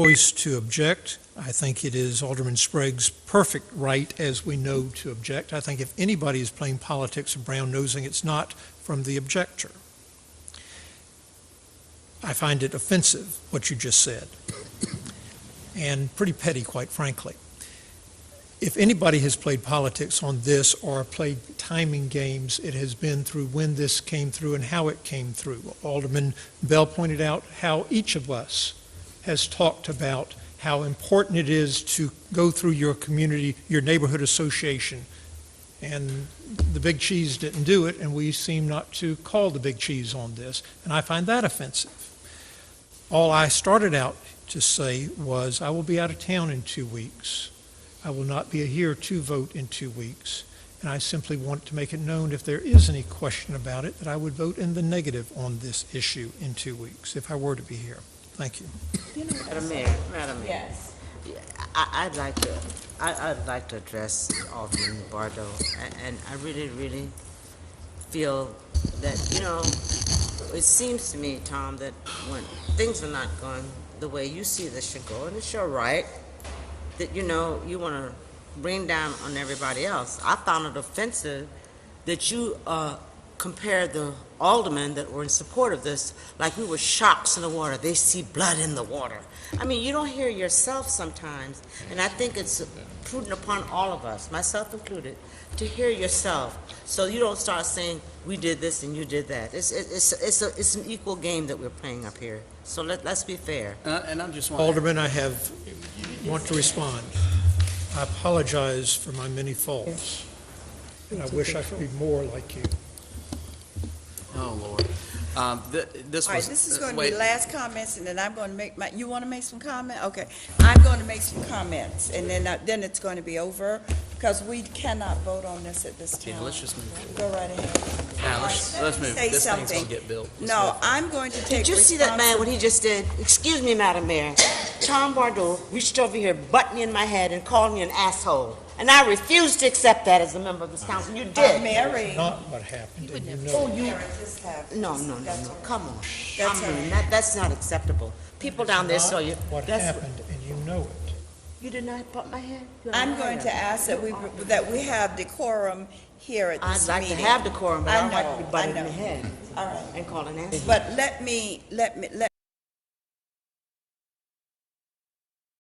choice to object. I think it is Alderman Sprague's perfect right, as we know, to object. I think if anybody is playing politics of brown-nosing, it's not from the objector. I find it offensive, what you just said, and pretty petty, quite frankly. If anybody has played politics on this or played timing games, it has been through when this came through and how it came through. Alderman Bell pointed out how each of us has talked about how important it is to go through your community, your neighborhood association. And the big cheese didn't do it, and we seem not to call the big cheese on this, and I find that offensive. All I started out to say was, I will be out of town in 2 weeks. I will not be here to vote in 2 weeks. And I simply want to make it known, if there is any question about it, that I would vote in the negative on this issue in 2 weeks if I were to be here. Thank you. Madam Mayor. Yes. I'd like to address Alderman Bardo, and I really feel that, it seems to me, Tom, that when things are not going the way you see this should go, and it's your right, that you want to bring down on everybody else. I found it offensive that you compared the aldermen that were in support of this like we were sharks in the water. They see blood in the water. I mean, you don't hear yourself sometimes, and I think it's prudent upon all of us, myself included, to hear yourself, so you don't start saying we did this and you did that. It's an equal game that we're playing up here. So let's be fair. And I'm just Alderman, I want to respond. I apologize for my many faults, and I wish I could be more like you. Oh, Lord. This All right, was, this is going to wait. be last comments, and then I'm going to make my, you want to make some comment? Okay. I'm going to make some comments, and then it's going to be over, because we cannot vote on this at this time. Yeah, let's just move. Go right ahead. Yeah, let's move. Say This thing's something. gonna get built. Let's No, move. I'm going to take Did you see that man, what he just did? Excuse me, Madam Mayor. Tom Bardo reached over here, butted me in my head, and called me an asshole. And I refuse to accept that as a member of this council. You did. Mary. Not what happened, and you know. Oh, you. Mary, just have. No. That's all right. Come on. That's I mean, all right. that's not acceptable. People down there saw you. What happened, and you know it. You did not bump my head? You're a I'm going liar. to ask that we have decorum here at I'd this like meeting. to have decorum, but I don't like to be butted in know. the head All right. and called an asshole. But let me